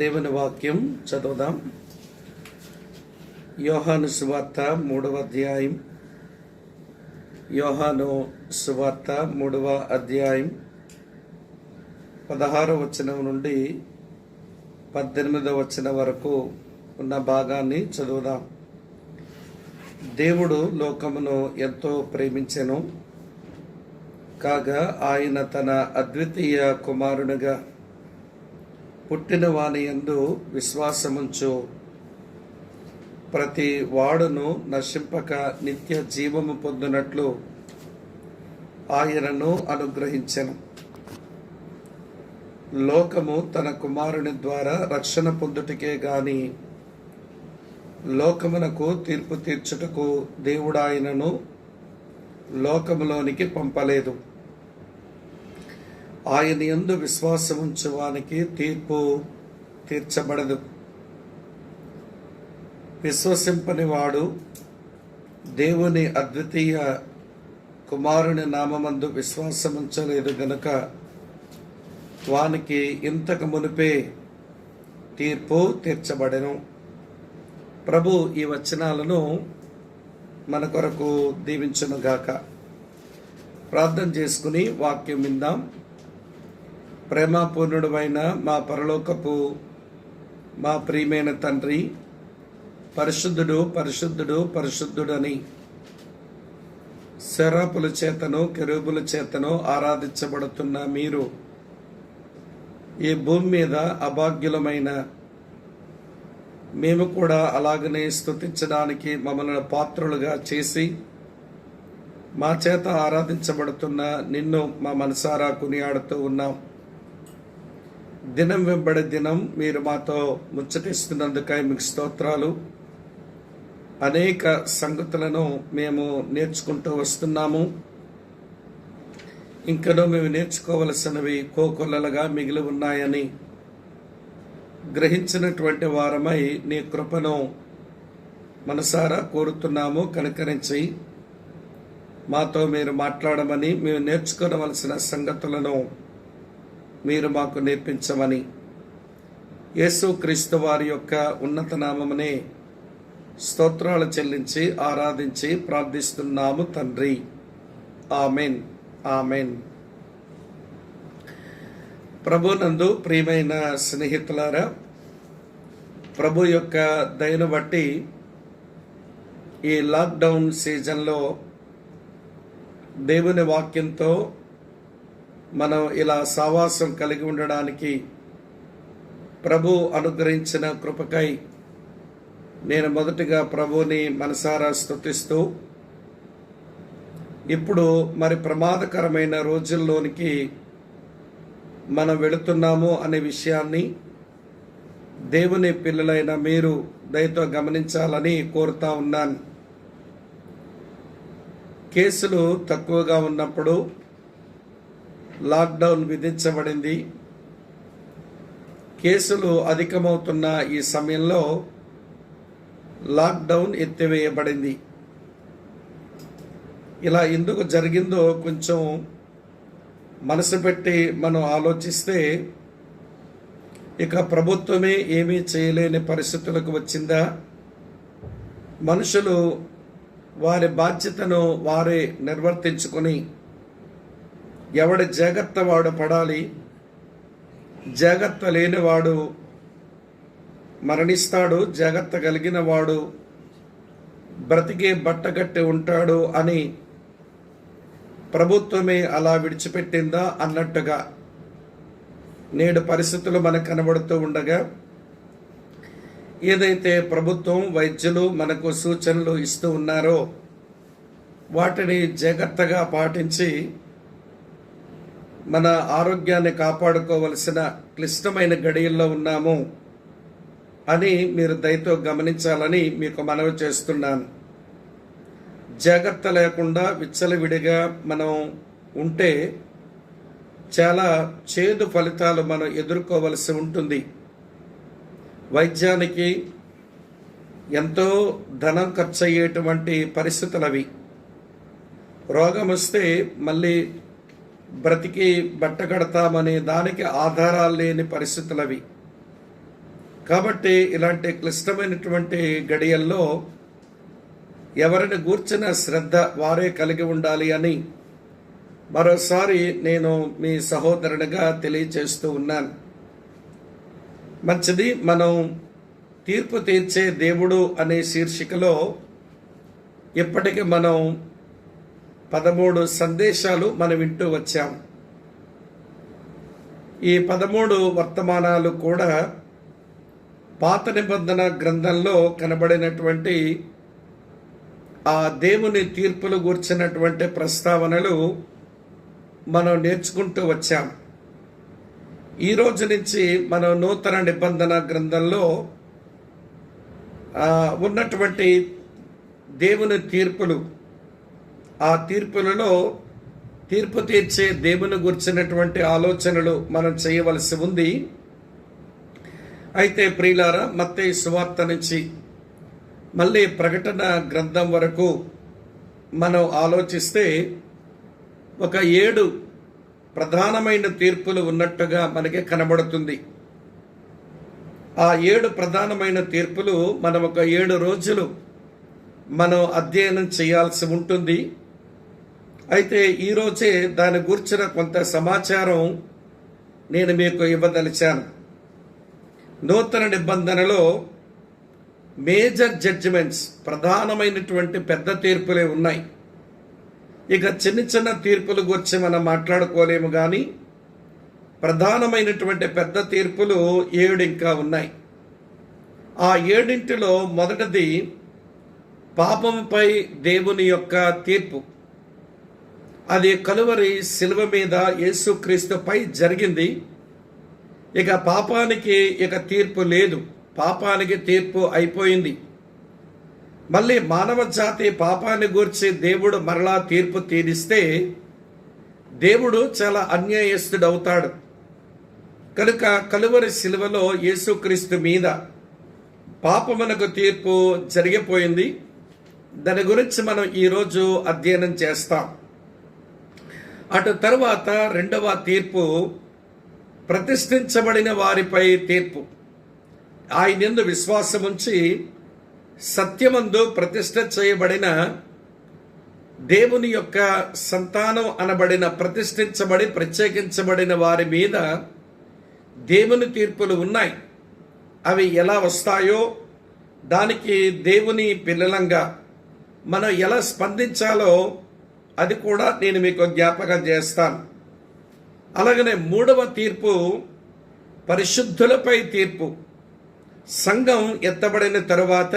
దేవుని వాక్యం చదువుదాం. యోహాను సువార్త 3వ అధ్యాయం. యోహాను సువార్త 3వ అధ్యాయం 16వ వచనం నుండి 18వ వచనం వరకు ఉన్న భాగాన్ని చదువుదాం. దేవుడు లోకమును ఎంతో ప్రేమించెను, కాగా ఆయన తన అద్వితీయ కుమారునిగా పుట్టిన వాని యందు విశ్వాసముంచు ప్రతి వాడును నశింపక నిత్య జీవము పొందునట్లు ఆయనను అనుగ్రహించెను. లోకము తన కుమారుని ద్వారా రక్షణ పొందుటకే గాని లోకమునకు తీర్పు తీర్చుటకు దేవుడు ఆయనను లోకములోనికి పంపలేదు. ఆయన యందు విశ్వాసముంచు వానికి తీర్పు తీర్చబడదు. విశ్వసింపని వాడు దేవుని అద్వితీయ కుమారుని నామమందు విశ్వాసముంచలేదు గనుక వానికి ఇంతకు మునిపే తీర్పు తీర్చబడెను. ప్రభు ఈ వచనాలను మన కొరకు దీవించునుగాక. ప్రార్థన చేసుకుని వాక్యం విందాం. ప్రేమపూర్ణుడైన మా పరలోకపు మా ప్రియమైన తండ్రి, పరిశుద్ధుడు పరిశుద్ధుడు పరిశుద్ధుడని శరాపుల చేతను కెరూబుల చేతను ఆరాధించబడుతున్న మీరు ఈ భూమి మీద అభాగ్యులమైన మేము కూడా అలాగనే స్తుతించడానికి మమ్మల్ని పాత్రులుగా చేసి మా చేత ఆరాధించబడుతున్న నిన్ను మా మనసారా కొనియాడుతూ ఉన్నాం. దినం వెంబడి దినం మీరు మాతో ముచ్చటిస్తున్నందుకై మీకు స్తోత్రాలు. అనేక సంగతులను మేము నేర్చుకుంటూ వస్తున్నాము. ఇంకనూ మేము నేర్చుకోవలసినవి కోకొల్లలుగా మిగిలి ఉన్నాయని గ్రహించినటువంటి వారమై నీ కృపను మనసారా కోరుతున్నాము. కనికరించి మాతో మీరు మాట్లాడమని, మేము నేర్చుకోవలసిన సంగతులను మీరు మాకు నేర్పించమని యేసు క్రీస్తు వారి యొక్క ఉన్నత నామమునే స్తోత్రాలు చెల్లించి ఆరాధించి ప్రార్థిస్తున్నాము తండ్రి. Amen, amen. ప్రభునందు ప్రియమైన స్నేహితులారా, ప్రభు యొక్క దయను బట్టి ఈ లాక్డౌన్ సీజన్లో దేవుని వాక్యంతో మనం ఇలా సావాసం కలిగి ఉండడానికి ప్రభు అనుగ్రహించిన కృపకై నేను మొదటిగా ప్రభుని మనసారా స్తుతిస్తూ, ఇప్పుడు మరి ప్రమాదకరమైన రోజుల్లోనికి మనం వెళుతున్నాము అనే విషయాన్ని దేవుని పిల్లలైన మీరు దయతో గమనించాలని కోరుతా ఉన్నాను. కేసులు తక్కువగా ఉన్నప్పుడు లాక్డౌన్ విధించబడింది. కేసులు అధికమవుతున్న ఈ సమయంలో లాక్డౌన్ ఎత్తివేయబడింది. ఇలా ఎందుకు జరిగిందో కొంచెం మనసు పెట్టి మనం ఆలోచిస్తే, ఇక ప్రభుత్వమే ఏమీ చేయలేని పరిస్థితులకు వచ్చిందా? మనుషులు వారి బాధ్యతను వారే నిర్వర్తించుకొని ఎవడి జాగ్రత్త వాడు పడాలి, జాగ్రత్త లేనివాడు మరణిస్తాడు, జాగ్రత్త కలిగిన వాడు బ్రతికే బట్టగట్టి ఉంటాడు అని ప్రభుత్వమే అలా విడిచిపెట్టిందా అన్నట్టుగా నేడు పరిస్థితులు మనకు కనబడుతూ ఉండగా, ఏదైతే ప్రభుత్వం వైద్యులు మనకు సూచనలు ఇస్తూ ఉన్నారో వాటిని జాగ్రత్తగా పాటించి మన ఆరోగ్యాన్ని కాపాడుకోవలసిన క్లిష్టమైన గడియల్లో ఉన్నాము అని మీరు దయతో గమనించాలని మీకు మనవి చేస్తున్నాను. జాగ్రత్త లేకుండా విచ్చలవిడిగా మనం ఉంటే చాలా చేదు ఫలితాలు మనం ఎదుర్కోవలసి ఉంటుంది. వైద్యానికి ఎంతో ధనం ఖర్చు అయ్యేటువంటి పరిస్థితులు అవి. రోగం వస్తే మళ్ళీ బ్రతికి బట్ట కడతామనే దానికి ఆధారాలు లేని పరిస్థితులు అవి. కాబట్టి ఇలాంటి క్లిష్టమైనటువంటి గడియల్లో ఎవరిని గూర్చిన శ్రద్ధ వారే కలిగి ఉండాలి అని మరోసారి నేను మీ సహోదరునిగా తెలియచేస్తూ ఉన్నాను. మంచిది. మనం తీర్పు తీర్చే దేవుడు అనే శీర్షికలో ఇప్పటికి మనం 13 సందేశాలు మనం వింటూ వచ్చాం. ఈ 13 వర్తమానాలు కూడా పాత నిబంధన గ్రంథంలో కనబడినటువంటి ఆ దేవుని తీర్పులు గూర్చినటువంటి ప్రస్తావనలు మనం నేర్చుకుంటూ వచ్చాం. ఈ రోజు నుంచి మనం నూతన నిబంధన గ్రంథంలో ఉన్నటువంటి దేవుని తీర్పులు, ఆ తీర్పులలో తీర్పు తీర్చే దేవుని గురించినటువంటి ఆలోచనలు మనం చేయవలసి ఉంది. అయితే ప్రియులారా, మత్తయి సువార్త నుంచి మళ్ళీ ప్రకటన గ్రంథం వరకు మనం ఆలోచిస్తే ఒక 7 ప్రధానమైన తీర్పులు ఉన్నట్టుగా మనకి కనబడుతుంది. ఆ 7 ప్రధానమైన తీర్పులు మనం ఒక 7 రోజులు మనం అధ్యయనం చేయాల్సి ఉంటుంది. అయితే ఈరోజే దాని గురించిన కొంత సమాచారం నేను మీకు ఇవ్వదలిచాను. నూతన నిబంధనలో మేజర్ జడ్జిమెంట్స్, ప్రధానమైనటువంటి పెద్ద తీర్పులే ఉన్నాయి. ఇక చిన్న చిన్న తీర్పుల గురించి మనం మాట్లాడుకోలేము, కానీ ప్రధానమైనటువంటి పెద్ద తీర్పులు 7 ఇంకా ఉన్నాయి. ఆ 7 మొదటిది పాపంపై దేవుని యొక్క తీర్పు. అది కలువరి శిలువ మీద యేసుక్రీస్తుపై జరిగింది. ఇక పాపానికి ఇక తీర్పు లేదు, పాపానికి తీర్పు అయిపోయింది. మళ్ళీ మానవ జాతి పాపాన్ని గూర్చి దేవుడు మరలా తీర్పు తీరిస్తే దేవుడు చాలా అన్యాయస్తుడవుతాడు. కనుక కలువరి శిలువలో యేసుక్రీస్తు మీద పాపమునకు తీర్పు జరిగిపోయింది. దాని గురించి మనం ఈరోజు అధ్యయనం చేస్తాం. అటు తరువాత రెండవ తీర్పు ప్రతిష్ఠించబడిన వారిపై తీర్పు. ఆయనందు విశ్వాసముంచి సత్యమందు ప్రతిష్ఠ చేయబడిన దేవుని యొక్క సంతానం అనబడిన ప్రతిష్ఠించబడి ప్రత్యేకించబడిన వారి మీద దేవుని తీర్పులు ఉన్నాయి. అవి ఎలా వస్తాయో, దానికి దేవుని పిల్లలంగా మనం ఎలా స్పందించాలో అది కూడా నేను మీకు జ్ఞాపకం చేస్తాను. అలాగనే మూడవ తీర్పు పరిశుద్ధులపై తీర్పు. సంఘం ఎత్తబడిన తరువాత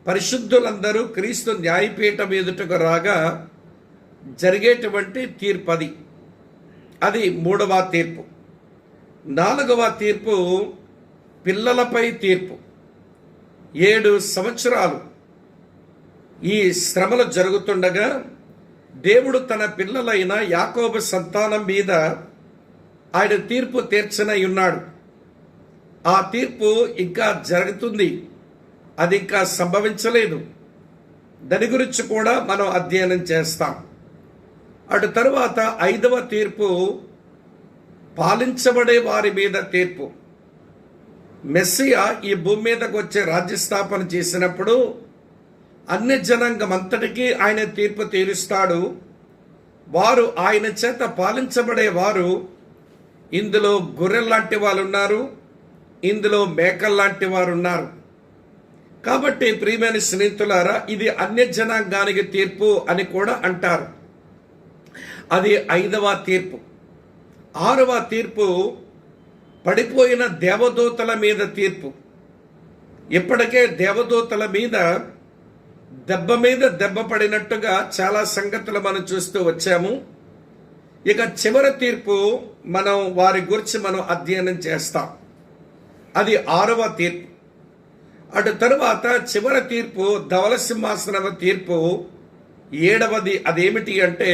పరిశుద్ధులందరూ క్రీస్తు న్యాయపీఠం ఎదుటకు రాగా జరిగేటువంటి తీర్పు అది మూడవ తీర్పు. నాలుగవ తీర్పు పిల్లలపై తీర్పు. 7 సంవత్సరాలు ఈ శ్రమలు జరుగుతుండగా దేవుడు తన పిల్లలైన యాకోబు సంతానం మీద ఆయన తీర్పు తీర్చనై ఉన్నాడు. ఆ తీర్పు ఇంకా జరుగుతుంది, అది ఇంకా సంభవించలేదు. దాని గురించి కూడా మనం అధ్యయనం చేస్తాం. అటు తరువాత 5వ తీర్పు పాలించబడే వారి మీద తీర్పు. మెస్సియా ఈ భూమి మీదకు వచ్చే రాజ్యస్థాపన చేసినప్పుడు అన్య జనాంగం అంతటికీ ఆయన తీర్పు తీరుస్తాడు. వారు ఆయన చేత పాలించబడే వారు. ఇందులో గొర్రెల్లాంటి వాళ్ళు ఉన్నారు, ఇందులో మేకల్లాంటి వారు ఉన్నారు. కాబట్టి ప్రియమైన స్నేహితులారా, ఇది అన్య జనాంగానికి తీర్పు అని కూడా అంటారు. అది 5వ తీర్పు. 6వ తీర్పు పడిపోయిన దేవదూతల మీద తీర్పు. ఇప్పటికే దేవదూతల మీద దెబ్బ పడినట్టుగా చాలా సంగతులు మనం చూస్తూ వచ్చాము. ఇక చివరి తీర్పు మనం వారి గురించి మనం అధ్యయనం చేస్తాం. అది 6వ తీర్పు. అటు తరువాత చివరి తీర్పు ధవల సింహాసనవ తీర్పు 7వది. అదేమిటి అంటే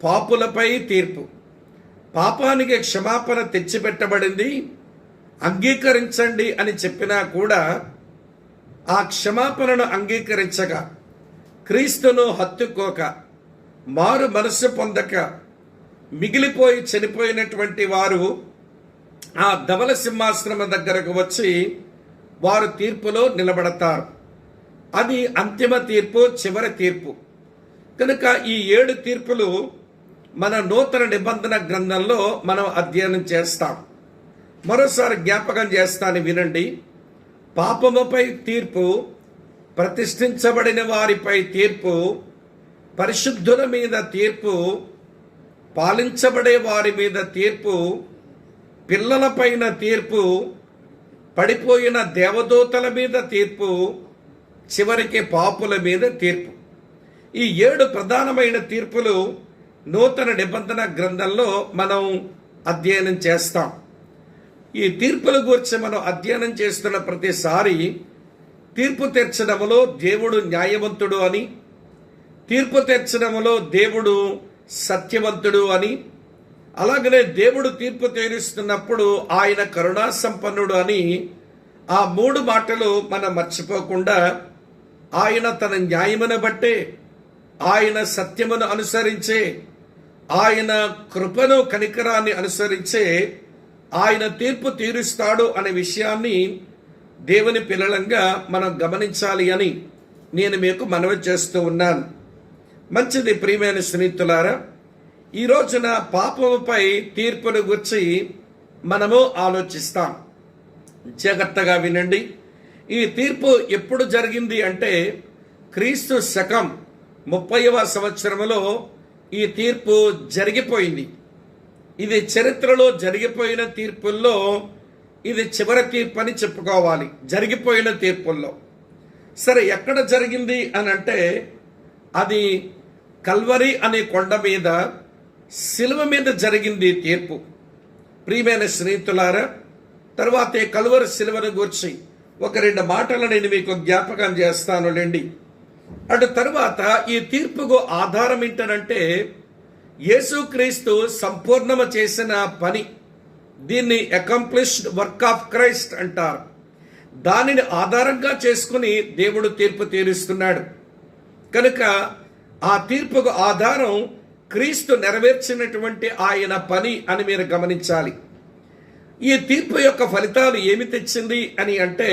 పాపులపై తీర్పు. పాపానికి క్షమాపణ తెచ్చిపెట్టబడింది, అంగీకరించండి అని చెప్పినా కూడా ఆ క్షమాపణను అంగీకరించక, క్రీస్తును హత్తుకోక, మారు మనస్సు పొందక మిగిలిపోయి చనిపోయినటువంటి వారు ఆ ధవల సింహాసనం దగ్గరకు వచ్చి వారు తీర్పులో నిలబడతారు. అది అంతిమ తీర్పు, చివరి తీర్పు. కనుక ఈ 7 తీర్పులు మన నూతన నిబంధన గ్రంథంలో మనం అధ్యయనం చేస్తాం. మరోసారి జ్ఞాపకం చేస్తాను, వినండి. పాపముపై తీర్పు, ప్రతిష్ఠించబడిన వారిపై తీర్పు, పరిశుద్ధుల మీద తీర్పు, పాలించబడే వారి మీద తీర్పు, పిల్లలపైన తీర్పు, పడిపోయిన దేవదూతల మీద తీర్పు, చివరికి పాపుల మీద తీర్పు. ఈ 7 ప్రధానమైన తీర్పులు నూతన నిబంధన గ్రంథంలో మనం అధ్యయనం చేస్తాం. ఈ తీర్పుల గురించి మనం అధ్యయనం చేస్తున్న ప్రతిసారి తీర్పు తీర్చడంలో దేవుడు న్యాయవంతుడు అని, తీర్పు తీర్చడంలో దేవుడు సత్యవంతుడు అని, అలాగనే దేవుడు తీర్పు తీరుస్తున్నప్పుడు ఆయన కరుణా సంపన్నుడు అని, ఆ 3 మాటలు మనం మర్చిపోకుండా ఆయన తన న్యాయమును బట్టే, ఆయన సత్యమును అనుసరించే, ఆయన కృపను కనికరాన్ని అనుసరించే ఆయన తీర్పు తీరుస్తాడు అనే విషయాన్ని దేవుని పిల్లలంగా మనం గమనించాలి అని నేను మీకు మనవి చేస్తూ ఉన్నాను. మంచిది ప్రియమైన స్నేహితులారా, ఈ రోజున పాపముపై తీర్పును గురించి మనము ఆలోచిస్తాం. జాగ్రత్తగా వినండి. ఈ తీర్పు ఎప్పుడు జరిగింది అంటే క్రీస్తు శకం 30వ సంవత్సరంలో ఈ తీర్పు జరిగిపోయింది. ఇది చరిత్రలో జరిగిపోయిన తీర్పుల్లో ఇది చివరి తీర్పు అని చెప్పుకోవాలి, జరిగిపోయిన తీర్పుల్లో. సరే, ఎక్కడ జరిగింది అని అంటే అది కల్వరి అనే కొండ మీద, శిలువ మీద జరిగింది తీర్పు. ప్రియమైన స్నేహితులారా, తర్వాత కల్వరి శిలువను గురించి 1-2 మాటలు నేను మీకు జ్ఞాపకం చేస్తాను లేండి. అటు తరువాత ఈ తీర్పుకు ఆధారం ఏంటనంటే యేసుక్రీస్తు సంపూర్ణము చేసిన పని. దీన్ని అకంప్లిష్డ్ వర్క్ ఆఫ్ క్రైస్ట్ అంటారు. దానిని ఆధారంగా చేసుకుని దేవుడు తీర్పు తీరుస్తున్నాడు. కనుక ఆ తీర్పుకు ఆధారం క్రీస్తు నెరవేర్చినటువంటి ఆయన పని అని మీరు గమనించాలి. ఈ తీర్పు యొక్క ఫలితాలు ఏమి తెచ్చింది అని అంటే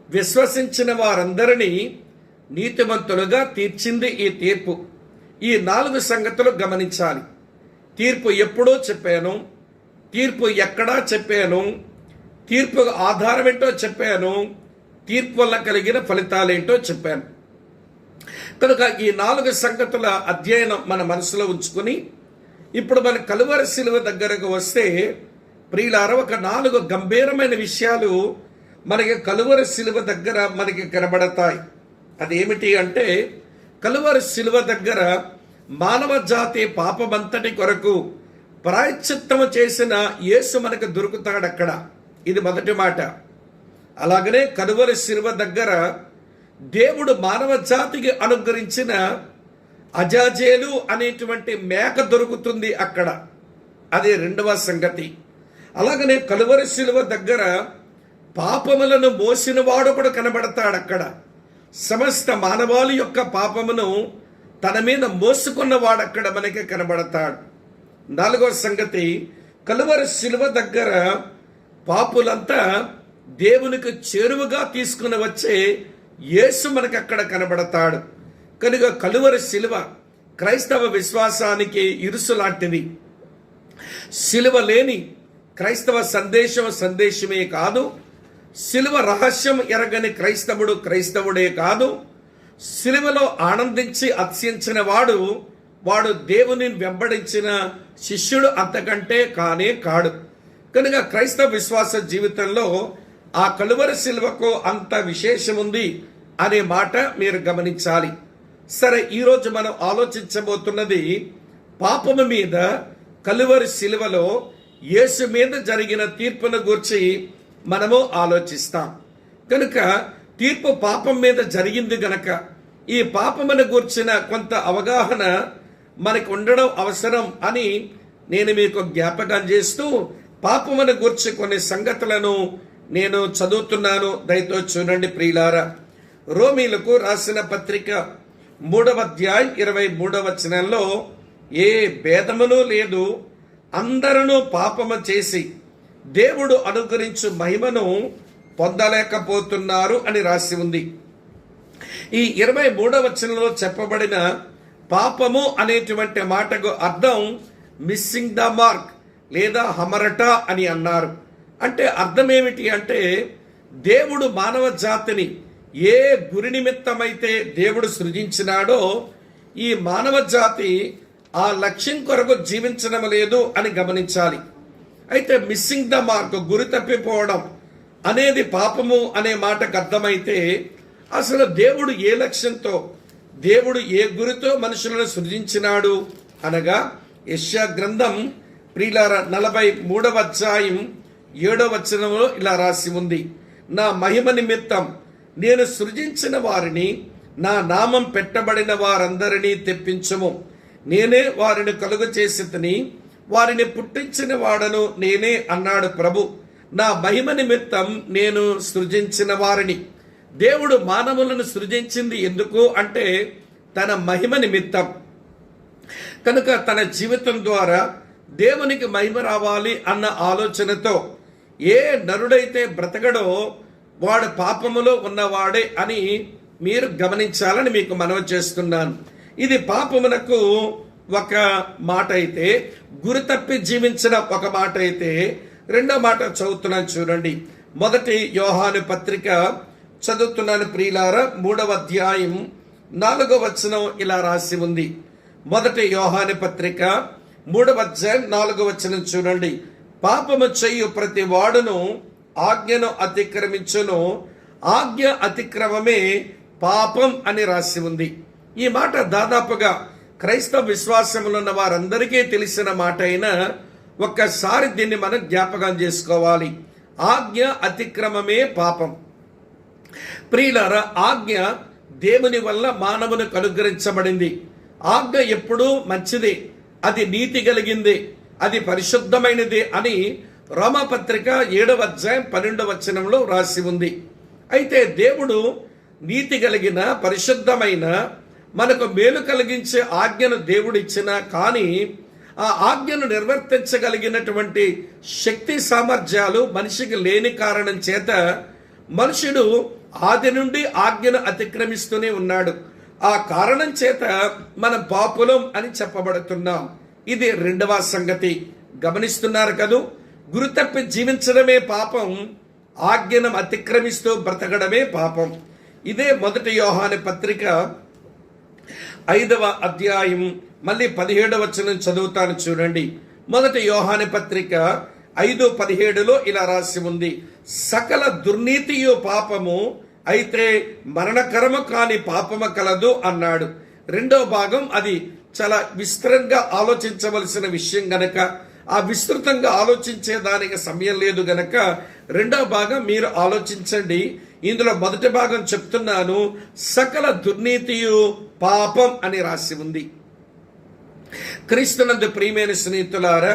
విశ్వసించిన వారందరినీ నీతిమంతులుగా తీర్చింది ఈ తీర్పు. ఈ 4 సంగతులు గమనించాలి. తీర్పు ఎప్పుడో చెప్పాను, తీర్పు ఎక్కడా చెప్పాను, తీర్పు ఆధారం ఏంటో చెప్పాను, తీర్పు వల్ల కలిగిన ఫలితాలేంటో చెప్పాను. కనుక ఈ 4 సంగతుల అధ్యయనం మన మనసులో ఉంచుకుని ఇప్పుడు మన కలువరి శిలువ దగ్గరకు వస్తే ప్రియులారా, ఒక 4 గంభీరమైన విషయాలు మనకి కలువరి శిలువ దగ్గర మనకి కనబడతాయి. అదేమిటి అంటే కలువరి శిలువ దగ్గర మానవ జాతి పాపమంతటి కొరకు ప్రాయశ్చిత్తము చేసిన యేసు మనకు దొరుకుతాడు అక్కడ. ఇది మొదటి మాట. అలాగనే కలువరి శిలువ దగ్గర దేవుడు మానవ జాతికి అనుగ్రహించిన అజాజేలు అనేటువంటి మేక దొరుకుతుంది అక్కడ. అది 2వ సంగతి. అలాగనే కలువరి శిలువ దగ్గర పాపములను మోసిన వాడు కూడా కనబడతాడు అక్కడ. సమస్త మానవాళి యొక్క పాపమును తన మీద మోసుకున్నవాడు అక్కడ మనకి కనబడతాడు. 4వ సంగతి, కలువరి శిలువ దగ్గర పాపులంతా దేవునికి చేరువగా తీసుకుని వచ్చే యేసు మనకి అక్కడ కనబడతాడు. కనుక కలువరి శిలువ క్రైస్తవ విశ్వాసానికి ఇరుసు లాంటిది. శిలువ లేని క్రైస్తవ సందేశమే కాదు, శిలువ రహస్యం ఎరగని క్రైస్తవుడే కాదు, శిలువలో ఆనందించి అతిశయించిన వాడు దేవుని వెంబడించిన శిష్యుడు అంతకంటే కానే కాడు. కనుక క్రైస్తవ విశ్వాస జీవితంలో ఆ కలువరి శిలువకు అంత విశేషం ఉంది అనే మాట మీరు గమనించాలి. సరే, ఈరోజు మనం ఆలోచించబోతున్నది పాపము మీద కలువరి శిలువలో యేసు మీద జరిగిన తీర్పును గూర్చి మనము ఆలోచిస్తాం. కనుక తీర్పు పాపం మీద జరిగింది గనక ఈ పాపమును గూర్చిన కొంత అవగాహన మనకు ఉండడం అవసరం అని నేను మీకు జ్ఞాపకం చేస్తూ పాపమును గూర్చి కొన్ని సంగతులను నేను చదువుతున్నాను. దయతో చూడండి ప్రియులారా. రోమీలకు రాసిన పత్రిక 3వ అధ్యాయం 23వ వచనంలో, ఏ భేదమును లేదు, అందరూ పాపము చేసి దేవుడు అనుగ్రహించు మహిమను పొందలేకపోతున్నారు అని రాసి ఉంది. ఈ 23వ వచనంలో చెప్పబడిన పాపము అనేటువంటి మాటకు అర్థం మిస్సింగ్ ద మార్క్ లేదా హమరట అని అన్నారు. అంటే అర్థం ఏమిటి అంటే, దేవుడు మానవ జాతిని ఏ గురి నిమిత్తమైతే దేవుడు సృజించినాడో ఈ మానవ జాతి ఆ లక్ష్యం కొరకు జీవించడం లేదు అని గమనించాలి. అయితే మిస్సింగ్ ద మార్క్, గురి తప్పిపోవడం అనేది పాపము అనే మాటకు అర్థమైతే, అసలు దేవుడు ఏ లక్ష్యంతో, దేవుడు ఏ గురితో మనుషులను సృజించినాడు అనగా యెషయా గ్రంథం ప్రియులారా 43వ అధ్యాయం 7వ వచనంలో ఇలా రాసి ఉంది, నా మహిమ నిమిత్తం నేను సృజించిన వారిని, నా నామం పెట్టబడిన వారందరినీ తెప్పించము. నేనే వారిని కలుగ చేసితిని, వారిని పుట్టించిన వాడను నేనే అన్నాడు ప్రభు. నా మహిమ నిమిత్తం నేను సృజించిన వారిని. దేవుడు మానవులను సృజించింది ఎందుకు అంటే తన మహిమ నిమిత్తం. కనుక తన జీవితం ద్వారా దేవునికి మహిమ రావాలి అన్న ఆలోచనతో ఏ నరుడైతే బ్రతకడో వాడు పాపములో ఉన్నవాడే అని మీరు గమనించాలని మీకు మనవి చేస్తున్నాను. ఇది పాపమునకు ఒక మాట అయితే, గురి తప్పి జీవించిన ఒక మాట అయితే, రెండో మాట చదువుతున్నాను చూడండి. మొదటి యోహాను పత్రిక చదువుతున్నాను ప్రియులారా, 3వ అధ్యాయం 4వ వచనం ఇలా రాసి ఉంది. మొదటి యోహాను పత్రిక 3వ అధ్యాయం 4వ వచనం చూడండి. పాపము చేయు ప్రతి వాడును ఆజ్ఞను అతిక్రమించును, ఆజ్ఞ అతిక్రమమే పాపం అని రాసి ఉంది. ఈ మాట దాదాపుగా క్రైస్తవ విశ్వాసములు ఉన్న వారందరికీ తెలిసిన మాట అయినా ఒక్కసారి దీన్ని మనం జ్ఞాపకం చేసుకోవాలి. ఆజ్ఞ అతిక్రమమే పాపం. ప్రియులారా, ఆజ్ఞ దేవుని వల్ల మానవునికి అనుగ్రహించబడింది. ఆజ్ఞ ఎప్పుడూ మంచిది, అది నీతి కలిగింది, అది పరిశుద్ధమైనది అని రోమాపత్రిక 7వ అధ్యాయం 12వ వచనంలో రాసి ఉంది. అయితే దేవుడు నీతి కలిగిన పరిశుద్ధమైన మనకు మేలు కలిగించే ఆజ్ఞను దేవుడిచ్చినా కానీ ఆ ఆజ్ఞను నిర్వర్తించగలిగినటువంటి శక్తి సామర్థ్యాలు మనిషికి లేని కారణం చేత మనుషుడు ఆది నుండి ఆజ్ఞను అతిక్రమిస్తూనే ఉన్నాడు. ఆ కారణం చేత మనం పాపులం అని చెప్పబడుతున్నాం. ఇది రెండవ సంగతి. గమనిస్తున్నారు కదూ, గురి తప్పి జీవించడమే పాపం, ఆజ్ఞను అతిక్రమిస్తూ బ్రతకడమే పాపం. ఇదే మొదటి యోహాను పత్రిక 5వ అధ్యాయం మళ్ళీ 17వ వచనం చదువుతాను చూడండి. మొదటి యోహాను పత్రిక 5:17లో ఇలా రాసి ఉంది, సకల దుర్నీతియు పాపము, అయితే మరణకరము కాని పాపము కలదు అన్నాడు. రెండో భాగం అది చాలా విస్తృతంగా ఆలోచించవలసిన విషయం గనక, ఆ విస్తృతంగా ఆలోచించే దానికి సమయం లేదు గనక రెండో భాగం మీరు ఆలోచించండి. ఇందులో మొదటి భాగం చెప్తున్నాను, సకల దుర్నీతియు పాపం అని రాసి ఉంది. క్రీస్తునందు ప్రియమైన స్నేహితులారా,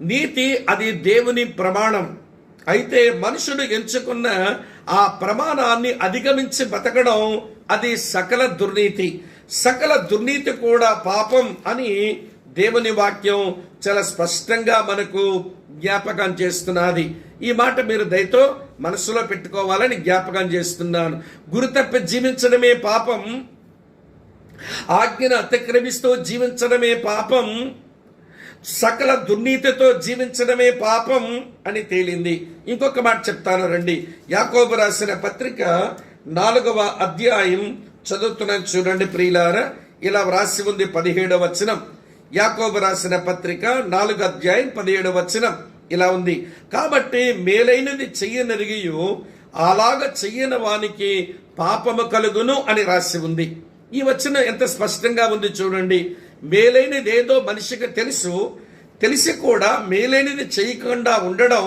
నీతి అది దేవుని ప్రమాణం. అయితే మనుషుడు ఎంచుకున్న ఆ ప్రమాణాన్ని అధిగమించి బతకడం అది సకల దుర్నీతి. సకల దుర్నీతి కూడా పాపం అని దేవుని వాక్యం చాలా స్పష్టంగా మనకు జ్ఞాపకం చేస్తున్నది. ఈ మాట మీరు దయతో మనసులో పెట్టుకోవాలని జ్ఞాపకం చేస్తున్నాను. గురి తప్పి జీవించడమే పాపం, ఆజ్ఞను అతిక్రమిస్తూ జీవించడమే పాపం, సకల దుర్నీతితో జీవించడమే పాపం అని తేలింది. ఇంకొక మాట చెప్తాను రండి. యాకోబు రాసిన పత్రిక 4వ అధ్యాయం చదువుతున్నాను చూడండి ప్రియులారా, ఇలా వ్రాసి ఉంది 17వ వచనం. యాకోబు రాసిన పత్రిక 4వ అధ్యాయం 17వ వచనం ఇలా ఉంది, కాబట్టి మేలైనది చెయ్యనరిగియు అలాగ చెయ్యని వానికి పాపము కలుగును అని రాసి ఉంది. ఈ వచనం ఎంత స్పష్టంగా ఉంది చూడండి. మేలైనది ఏదో మనిషికి తెలిసి కూడా మేలైనది చేయకుండా ఉండడం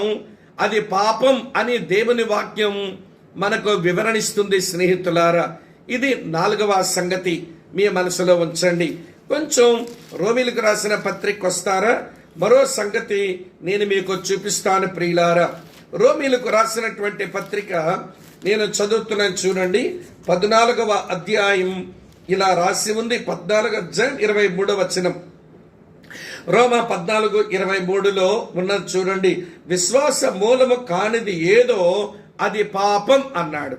అది పాపం అని దేవుని వాక్యం మనకు వివరణిస్తుంది. స్నేహితులారా, ఇది 4వ సంగతి మీ మనసులో ఉంచండి. కొంచెం రోమీలకు రాసిన పత్రిక వస్తారా? మరో సంగతి నేను మీకు చూపిస్తాను ప్రియులారా. రోమీలకు రాసినటువంటి పత్రిక నేను చదువుతున్నాను చూడండి. 14వ అధ్యాయం ఇలా రాసి ఉంది. 14వ అధ్యాయం 23వ వచనం. రోమా 14:23 ఉన్నది చూడండి. విశ్వాస మూలము కానిది ఏదో అది పాపం అన్నాడు.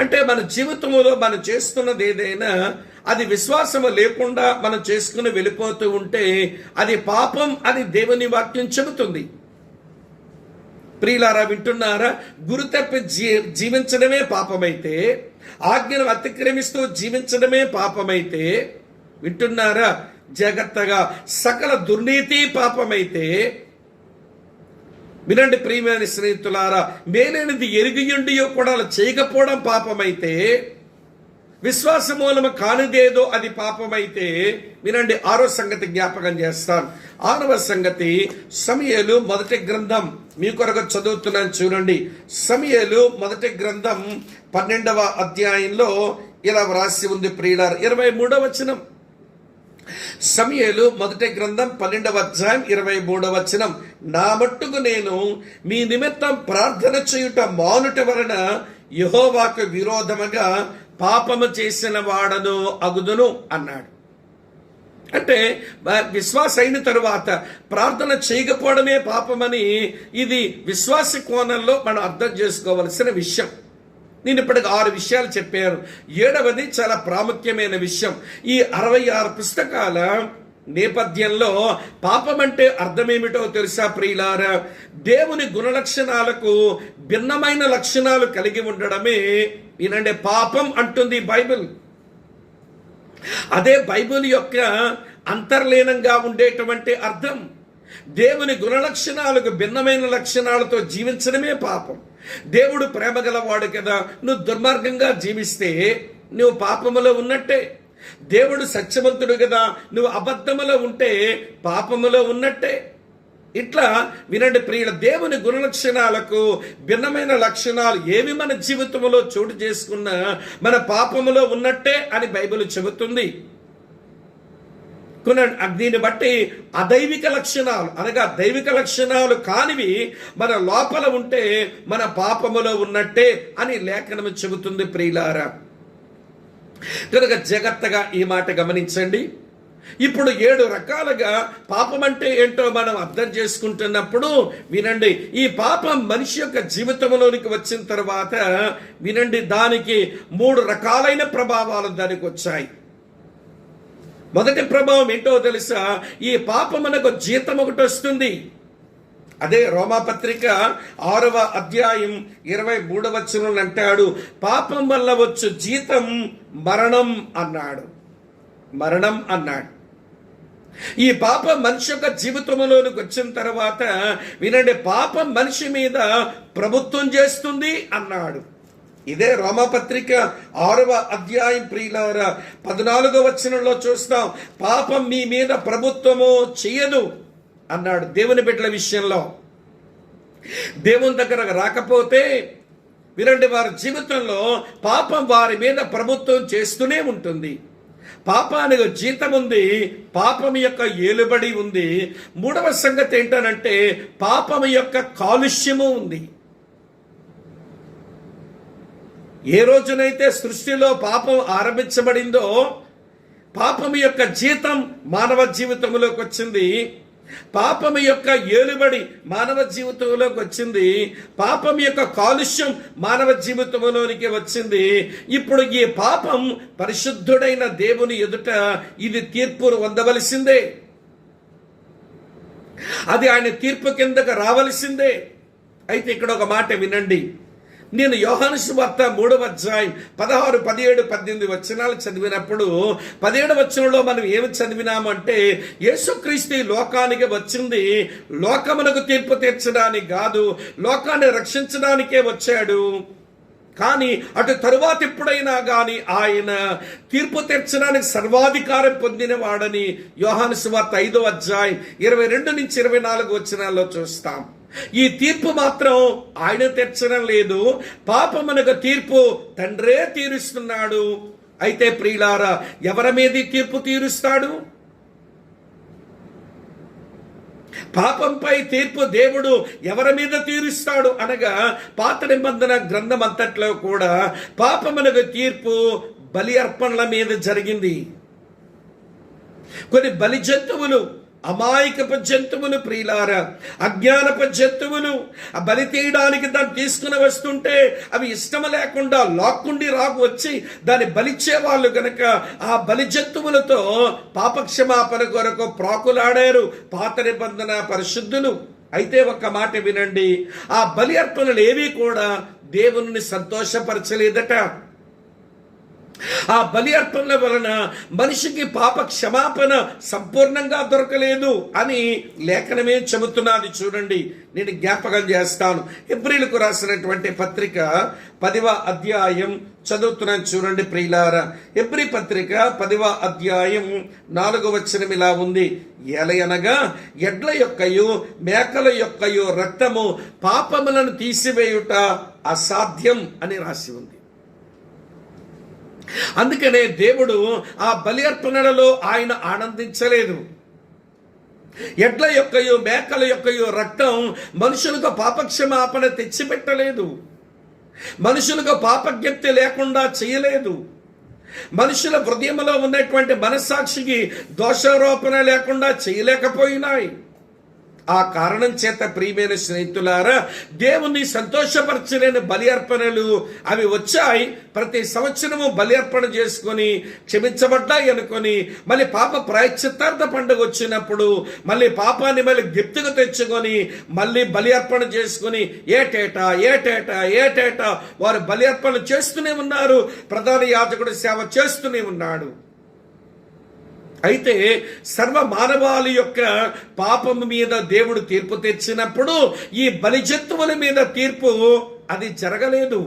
అంటే మన జీవితంలో మనం చేస్తున్నది ఏదైనా అది విశ్వాసము లేకుండా మనం చేసుకుని వెళ్ళిపోతూ ఉంటే అది పాపం అని దేవుని వాక్యం చెబుతుంది. ప్రియులారా, వింటున్నారా? గురి తప్పి జీవించడమే పాపమైతే, ఆజ్ఞను అతిక్రమిస్తూ జీవించడమే పాపమైతే, వింటున్నారా జాగ్రత్తగా, సకల దుర్నీతి పాపమైతే, వినండి ప్రియమైన స్నేహితులారా, మేలైనది ఎరిగియుండియో కూడా అలా చేయకపోవడం పాపమైతే, విశ్వాస మూలము కానిదేదో అది పాపమైతే, వినండి 6వ సంగతి జ్ఞాపకం చేస్తాను. 6వ సంగతి సమూయేలు మొదటి గ్రంథం, మీ కొరకు చదువుతున్నాను చూడండి. సమూయేలు మొదటి గ్రంథం 12వ అధ్యాయంలో ఇలా వ్రాసి ఉంది ప్రియులారా, 23వ వచనం. సమూయేలు మొదటి గ్రంథం 12వ అధ్యాయం 23వ వచనం. నా మట్టుకు నేను మీ నిమిత్తం ప్రార్థన చేయుట మానుట వలన యెహోవాకు విరోధముగా పాపము చేసిన వాడను అగుదును అన్నాడు. అంటే విశ్వాస అయిన తరువాత ప్రార్థన చేయకపోవడమే పాపమని, ఇది విశ్వాస కోణంలో మనం అర్థం చేసుకోవలసిన విషయం. నేను ఇప్పటికి 6 విషయాలు చెప్పాను. 7వది చాలా ప్రాముఖ్యమైన విషయం. ఈ 66 పుస్తకాల నేపథ్యంలో పాపం అంటే అర్థమేమిటో తెలుసా ప్రియులారా? దేవుని గుణలక్షణాలకు భిన్నమైన లక్షణాలు కలిగి ఉండడమే వినండి పాపం అంటుంది బైబిల్. అదే బైబిల్ యొక్క అంతర్లీనంగా ఉండేటువంటి అర్థం. దేవుని గుణలక్షణాలకు భిన్నమైన లక్షణాలతో జీవించడమే పాపం. దేవుడు ప్రేమ గలవాడు కదా, నువ్వు దుర్మార్గంగా జీవిస్తే నువ్వు పాపములో ఉన్నట్టే. దేవుడు సత్యవంతుడు కదా, నువ్వు అబద్ధములో ఉంటే పాపములో ఉన్నట్టే. ఇట్లా వినండి ప్రియుల, దేవుని గుణలక్షణాలకు భిన్నమైన లక్షణాలు ఏవి మన జీవితంలో చోటు చేసుకున్నా మన పాపములో ఉన్నట్టే అని బైబిల్ చెబుతుంది. దీన్ని బట్టి అదైవిక లక్షణాలు అనగా దైవిక లక్షణాలు కానివి మన లోపల ఉంటే మన పాపములో ఉన్నట్టే అని లేఖనము చెబుతుంది ప్రియులారా. కనుక జాగ్రత్తగా ఈ మాట గమనించండి. ఇప్పుడు 7 రకాలుగా పాపం అంటే ఏంటో మనం అర్థం చేసుకుంటున్నప్పుడు వినండి, ఈ పాపం మనిషి యొక్క జీవితంలోనికి వచ్చిన తర్వాత వినండి, దానికి 3 రకాలైన ప్రభావాలు దానికి వచ్చాయి. మొదటి ప్రభావం ఏంటో తెలుసా? ఈ పాపమునకు జీతం ఒకటి వస్తుంది. అదే రోమాపత్రిక 6వ అధ్యాయం 23వ వచనం అంటాడు, పాపం వల్ల వచ్చు జీతం మరణం అన్నాడు. మరణం అన్నాడు. ఈ పాపం మనిషి యొక్క జీవితంలోనికి వచ్చిన తర్వాత వినండి, పాపం మనిషి మీద ప్రభుత్వం చేస్తుంది అన్నాడు. ఇదే రోమాపత్రిక 6వ అధ్యాయం ప్రియులారా 14వ వచనంలో చూస్తాం, పాపం మీ మీద ప్రభుత్వము చేయదు అన్నాడు. దేవుని బిడ్డల విషయంలో దేవుని దగ్గర రాకపోతే వినండి, వారి జీవితంలో పాపం వారి మీద ప్రభుత్వం చేస్తూనే ఉంటుంది. పాపానికి జీతం ఉంది, పాపం యొక్క ఏలుబడి ఉంది. 3వ సంగతి ఏంటనంటే పాపం యొక్క కాలుష్యము ఉంది. ఏ రోజునైతే సృష్టిలో పాపం ఆరంభించబడిందో పాపం యొక్క జీతం మానవ జీవితంలోకి వచ్చింది. పాపం యొక్క ఏలుబడి మానవ జీవితంలోకి వచ్చింది. పాపం యొక్క కాలుష్యం మానవ జీవితంలోనికి వచ్చింది. ఇప్పుడు ఈ పాపం పరిశుద్ధుడైన దేవుని ఎదుట ఇది తీర్పును పొందవలసిందే. అది ఆయన తీర్పు కిందకు రావలసిందే. అయితే ఇక్కడ ఒక మాట వినండి. నేను యోహాను సువార్త 3వ అధ్యాయం 16, 17, 18 వచనాలు చదివినప్పుడు 17వ వచనంలో మనం ఏమి చదివినామంటే, యేసుక్రీస్తు లోకానికి వచ్చింది లోకమునకు తీర్పు తీర్చడానికి కాదు, లోకాన్ని రక్షించడానికే వచ్చాడు. కానీ అటు తరువాత ఎప్పుడైనా కానీ ఆయన తీర్పు తీర్చడానికి సర్వాధికారం పొందిన వాడని యోహాను సువార్త 5వ అధ్యాయం 22 నుంచి 24 వచనాల్లో చూస్తాం. ఈ తీర్పు మాత్రం ఆయన తీర్చడం లేదు, పాపమునకు తీర్పు తండ్రే తీరుస్తున్నాడు. అయితే ప్రియులారా, ఎవరి మీద తీర్పు తీరుస్తాడు? పాపంపై తీర్పు దేవుడు ఎవరి మీద తీరుస్తాడు అనగా, పాత నిబంధన గ్రంథం అంతట్లో కూడా పాపమునకు తీర్పు బలి అర్పణల మీద జరిగింది. కొన్ని బలి జంతువులు, అమాయకపు జంతువులు ప్రియులారా, అజ్ఞానపు జంతువులు ఆ బలి తీయడానికి దాన్ని తీసుకుని వస్తుంటే అవి ఇష్టం లేకుండా లాక్కుండి వచ్చి దాన్ని బలిచ్చే వాళ్ళు గనక ఆ బలి జంతువులతో పాపక్షమాపణ కొరకు ప్రాకులాడారు పాత నిబంధన పరిశుద్ధులు. అయితే ఒక్క మాట వినండి, ఆ బలి అర్పణలు ఏవి కూడా దేవుని సంతోషపరచలేదట. ఆ బలి అర్పణల వలన మనిషికి పాప క్షమాపణ సంపూర్ణంగా దొరకలేదు అని లేఖనమే చెబుతున్నది. చూడండి, నేను జ్ఞాపకం చేస్తాను. హెబ్రీలకు రాసినటువంటి పత్రిక 10వ అధ్యాయం చదువుతున్నాను, చూడండి ప్రియులారా. హెబ్రీ పత్రిక 10వ అధ్యాయం 4వ వచనం ఇలా ఉంది: ఎలయనగా ఎడ్ల యొక్కయు మేకల యొక్కయు రక్తము పాపములను తీసివేయుట అసాధ్యం అని రాసి ఉంది. అందుకనే దేవుడు ఆ బలి అర్పణలలో ఆయన ఆనందించలేదు. ఎడ్ల యొక్కయు మేకల యొక్కయు రక్తం మనుషులకు పాపక్షమాపణ తెచ్చిపెట్టలేదు, మనుషులకు పాపజ్ఞప్తి లేకుండా చేయలేదు, మనుషుల హృదయంలో ఉన్నటువంటి మనస్సాక్షికి దోషారోపణ లేకుండా చేయలేకపోయినాయి. ఆ కారణం చేత ప్రియమైన స్నేహితులారా, దేవుణ్ణి సంతోషపరచలేని బలి అర్పణలు అవి వచ్చాయి. ప్రతి సంవత్సరము బలి అర్పణ చేసుకొని క్షమించబడ్డాయి అనుకొని మళ్ళీ పాప ప్రాయశ్చిత్తార్థ పండుగ వచ్చినప్పుడు మళ్ళీ పాపాన్ని మళ్ళీ గిఫ్ట్గా తెచ్చుకొని మళ్ళీ బలి అర్పణ చేసుకుని ఏటేటా వారు బలి అర్పణ చేస్తూనే ఉన్నారు. ప్రధాన యాజకుడు సేవ చేస్తూనే ఉన్నాడు. అయితే సర్వ మానవాళి యొక్క పాపము మీద దేవుడు తీర్పు తెచ్చినప్పుడు ఈ బలి జంతువుల మీద తీర్పు అది జరగలేదు.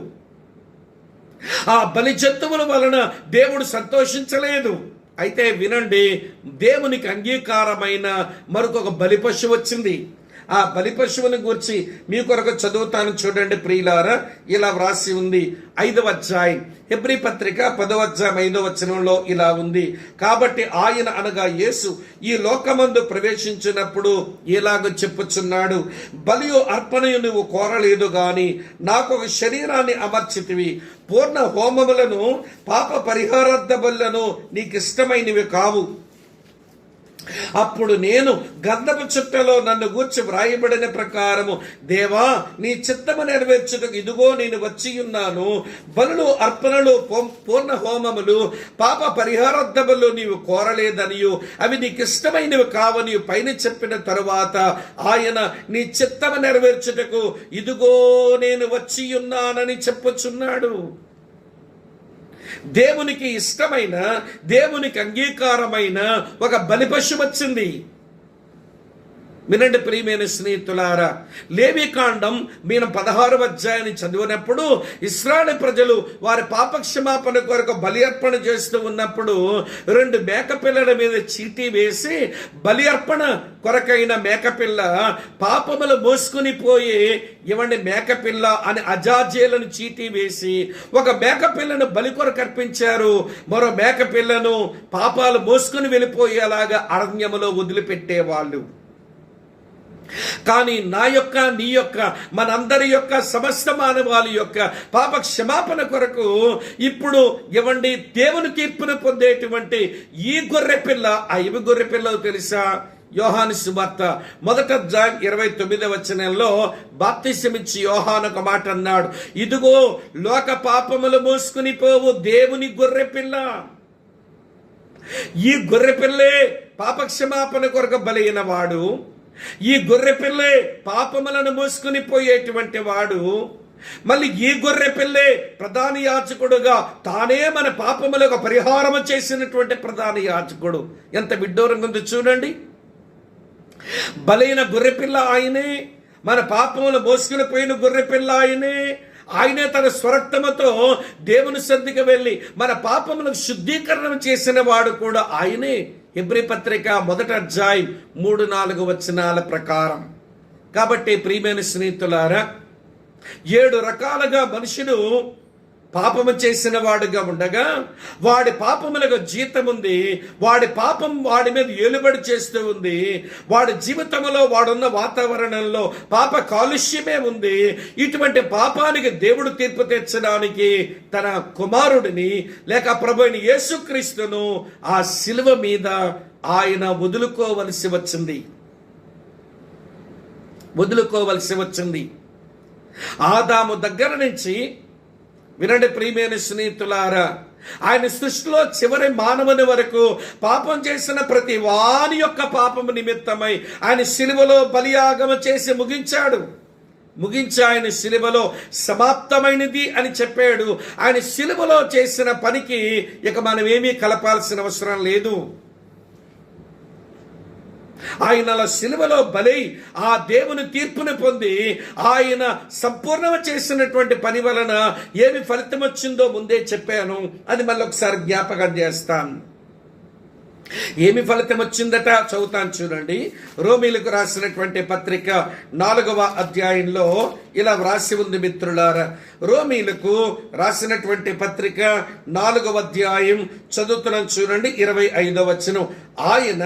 ఆ బలి జంతువుల వలన దేవుడు సంతోషించలేదు. అయితే వినండి, దేవునికి అంగీకారమైన మరొక బలి పశువు వచ్చింది. ఆ బలి పశువుని గురించి మీ కొరకు చదువుతాను, చూడండి ప్రియులారా. ఇలా వ్రాసి ఉంది 5వ అధ్యాయం హెబ్రీ పత్రిక 10వ అధ్యాయం 5వ వచనంలో ఇలా ఉంది: కాబట్టి ఆయన అనగా యేసు ఈ లోకమందు ప్రవేశించినప్పుడు ఇలాగ చెప్పుచున్నాడు, బలియు అర్పణయు నువ్వు కోరలేదు గాని నాకు ఒక శరీరాన్ని అమర్చితివి, పూర్ణ హోమములను పాప పరిహారార్థ బలులను నీకు ఇష్టమైనవి కావు. అప్పుడు నేను గంధపు చుట్టలో నన్ను గూర్చి వ్రాయబడిన ప్రకారము, దేవా నీ చిత్తము నెరవేర్చుటకు ఇదిగో నేను వచ్చి ఉన్నాను. బలులు అర్పణలు పూర్ణ హోమములు పాప పరిహారార్థములు నీవు కోరలేదనియు అవి నీకు ఇష్టమైనవి కావని పైన చెప్పిన తరువాత ఆయన నీ చిత్తము నెరవేర్చుటకు ఇదిగో నేను వచ్చి ఉన్నానని చెప్పుచున్నాడు. దేవునికి ఇష్టమైన, దేవునికి అంగీకారమైన ఒక బలి పశువు వచ్చింది. వినండి ప్రియమైన స్నేహితులారా, లేవీకాండం మనం 16వ అధ్యాయాన్ని చదివినప్పుడు ఇశ్రాయేలు ప్రజలు వారి పాపక్షమాపణ కొరకు బలి అర్పణ చేస్తూ ఉన్నప్పుడు 2 మేకపిల్లల మీద చీటీ వేసి బలి అర్పణ కొరకైన మేకపిల్ల పాపములు మోసుకుని పోయి ఇవ్వండి మేకపిల్ల అని అజాజేలను చీటీ వేసి ఒక మేకపిల్లను బలి కొరకు అర్పించారు. మరో మేకపిల్లను పాపాలు మోసుకుని వెళ్ళిపోయేలాగా అరణ్యములో వదిలిపెట్టేవాళ్ళు. కానీ నా యొక్క, నీ యొక్క, మనందరి యొక్క, సమస్త మానవాళి యొక్క పాప క్షమాపణ కొరకు ఇప్పుడు ఇవ్వండి దేవుని తీర్పును పొందేటువంటి ఈ గొర్రె పిల్ల, ఆ ఇవి గొర్రె పిల్ల తెలుసా? యోహాను సువార్త 1వ అధ్యాయం 29వ వచనంలో బాప్తిసమిచ్చి యోహాను ఒక మాట అన్నాడు, ఇదిగో లోక పాపములు మోసుకుని పోవు దేవుని గొర్రె పిల్ల. ఈ గొర్రె పిల్లే పాపక్షమాపణ కొరకు బలైన వాడు. ఈ గొర్రె పిల్లే పాపములను మోసుకుని పోయేటువంటి వాడు. మళ్ళీ ఈ గొర్రె పిల్లే ప్రధాన యాజకుడుగా తానే మన పాపములకు పరిహారము చేసినటువంటి ప్రధాన యాజకుడు. ఎంత విడ్డూరంగా ఉంది చూడండి. బలైన గొర్రె పిల్ల ఆయనే, మన పాపములు మోసుకుని పోయిన గొర్రె పిల్ల ఆయనే. ఆయనే తన స్వరక్తముతో దేవుని సన్నిధికి వెళ్ళి మన పాపములకు శుద్ధీకరణ చేసిన వాడు కూడా ఆయనే. హెబ్రీ పత్రిక 1వ అధ్యాయం 3-4 వచనాల ప్రకారం. కాబట్టి ప్రియమైన స్నేహితులారా, 7 రకాలుగా మనుషులు పాపము చేసిన వాడుగా ఉండగా వాడి పాపములకు జీతం ఉంది. వాడి పాపం వాడి మీద ఏలుబడి చేస్తూ ఉంది. వాడి జీవితంలో వాడున్న వాతావరణంలో పాప కాలుష్యమే ఉంది. ఇటువంటి పాపానికి దేవుడు తీర్పు తెచ్చడానికి తన కుమారుడిని లేక ప్రభువైన యేసుక్రీస్తును ఆ శిలువ మీద ఆయన వదులుకోవలసి వచ్చింది. ఆదాము దగ్గర నుంచి వినండి ప్రియమైన స్నేహితులారా, ఆయన సృష్టిలో చివరి మానవుని వరకు పాపం చేసిన ప్రతి వాని యొక్క పాపము నిమిత్తమై ఆయన శిలువలో బలియాగము చేసి ముగించి ఆయన శిలువలో సమాప్తమైనది అని చెప్పాడు. ఆయన శిలువలో చేసిన పనికి ఇక మనం ఏమీ కలపాల్సిన అవసరం లేదు. ఆయన శిలువలో బలై ఆ దేవుని తీర్పుని పొంది ఆయన సంపూర్ణం చేసినటువంటి పని వలన ఏమి ఫలితం వచ్చిందో ముందే చెప్పాను. అది మళ్ళీ ఒకసారి జ్ఞాపకం చేస్తాను. ఏమి ఫలితం వచ్చిందట చదువుతాను చూడండి. రోమీలకు రాసినటువంటి పత్రిక 4వ అధ్యాయంలో ఇలా వ్రాసి ఉంది మిత్రులారా. రోమీలకు రాసినటువంటి పత్రిక 4వ అధ్యాయం చదువుతున్నాను చూడండి. 25వ వచనం, ఆయన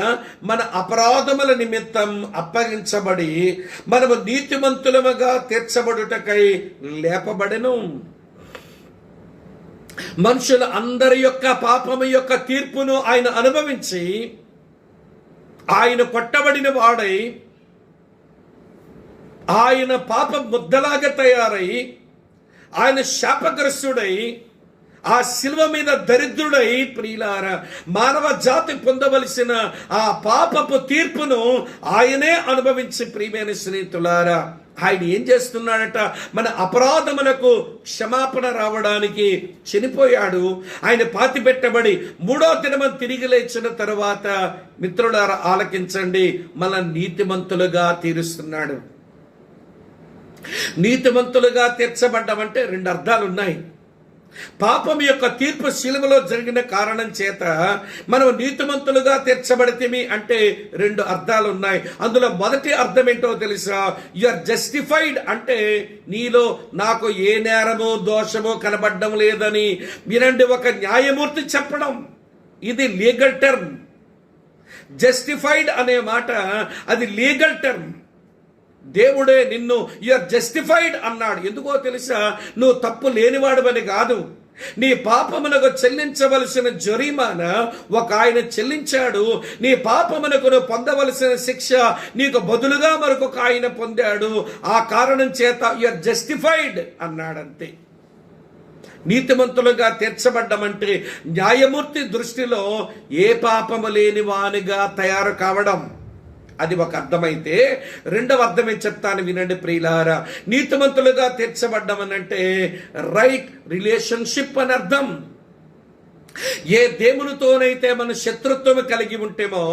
మన అపరాధముల నిమిత్తం అప్పగించబడి మనము నీతిమంతులముగా తీర్చబడుటకై లేపబడెను. మనుషుల అందరి యొక్క పాపము యొక్క తీర్పును ఆయన అనుభవించి ఆయన కొట్టబడిన వాడై ఆయన పాప ముద్దలాగా తయారై ఆయన శాపగ్రస్తుడై ఆ శిలువ మీద దరిద్రుడై ప్రియులారా మానవ జాతి పొందవలసిన ఆ పాపపు తీర్పును ఆయనే అనుభవించి ప్రియమైన స్నేహితులారా ఆయన ఏం చేస్తున్నాడట, మన అపరాధములకు క్షమాపణ రావడానికి చనిపోయాడు. ఆయన పాతిపెట్టబడి 3వ దినము తిరిగి లేచిన తరువాత మిత్రులారా ఆలకించండి, మన నీతిమంతులుగా తీరుస్తున్నాడు. నీతిమంతులుగా తీర్చబడ్డామంటే 2 అర్థాలు ఉన్నాయి. పాపం యొక్క తీర్పు శిలువలో జరిగిన కారణం చేత మనం నీతిమంతులుగా తీర్చబడితేమి అంటే 2 అర్థాలు ఉన్నాయి. అందులో మొదటి అర్థం ఏంటో తెలుసా, యు ఆర్ జస్టిఫైడ్ అంటే నీలో నాకు ఏ నేరమో దోషమో కనబడడం లేదని వినండి ఒక న్యాయమూర్తి చెప్పడం. ఇది లీగల్ టర్మ్. జస్టిఫైడ్ అనే మాట అది లీగల్ టర్మ్. దేవుడే నిన్ను యు ఆర్ జస్టిఫైడ్ అన్నాడు. ఎందుకో తెలుసా, నువ్వు తప్పు లేనివాడవని కాదు, నీ పాపమునకు చెల్లించవలసిన జరిమానా ఒక ఆయన చెల్లించాడు. నీ పాపమునకు నువ్వు పొందవలసిన శిక్ష నీకు బదులుగా మరొక ఆయన పొందాడు. ఆ కారణం చేత యు ఆర్ జస్టిఫైడ్ అన్నాడంతే. నీతిమంతులుగా తీర్చబడ్డమంటే న్యాయమూర్తి దృష్టిలో ఏ పాపము లేని వానిగా తయారు కావడం, అది ఒక అర్థమైతే 2వ అర్థమే చెప్తాను వినండి ప్రియులారా. నీతిమంతులుగా తీర్చబడ్డామనంటే రైట్ రిలేషన్షిప్ అని అర్థం. ఏ దేవునితోనైతే మన శత్రుత్వం కలిగి ఉంటేమో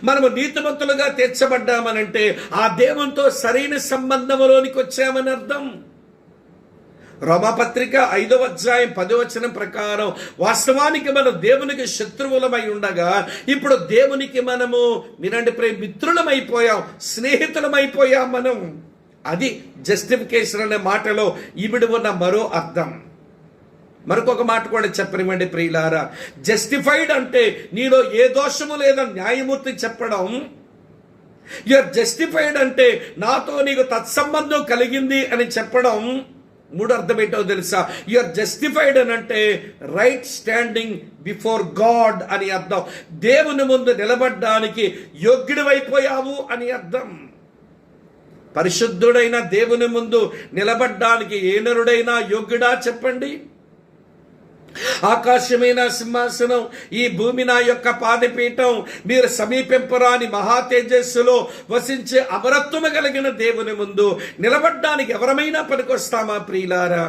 మనము నీతిమంతులుగా తీర్చబడ్డామనంటే ఆ దేవునితో సరైన సంబంధంలోనికి వచ్చామని అర్థం. రోమాపత్రిక 5వ అధ్యాయం 10వ వచనం ప్రకారం వాస్తవానికి మనం దేవునికి శత్రువులమై ఉండగా ఇప్పుడు దేవునికి మనము వినండి మిత్రులమైపోయాం, స్నేహితులమైపోయాం మనం. అది జస్టిఫికేషన్ అనే మాటలో ఇమిడి ఉన్న మరో అర్థం. మరొక మాట కూడా చెప్పనివ్వండి ప్రియులారా. జస్టిఫైడ్ అంటే నీలో ఏ దోషము లేదని న్యాయమూర్తి చెప్పడం. యు ఆర్ జస్టిఫైడ్ అంటే నాతో నీకు తత్సంబంధం కలిగింది అని చెప్పడం. 3వ అర్థం ఏంటో తెలుసా, యు ఆర్ జస్టిఫైడ్ అని అంటే రైట్ స్టాండింగ్ బిఫోర్ గాడ్ అని అర్థం. దేవుని ముందు నిలబడ్డానికి యోగ్యుడివైపోయావు అని అర్థం. పరిశుద్ధుడైన దేవుని ముందు నిలబడ్డానికి ఏ నరుడైనా యోగ్యుడా చెప్పండి? ఆకాశమైన సింహాసనం, ఈ భూమి నా యొక్క పాదపీఠం, మీరు సమీపింపరాని మహా తేజస్సులో వసించే అమరత్వము కలిగిన దేవుని ముందు నిలబడ్డానికి ఎవరమైనా పనికొస్తామా ప్రియులారా?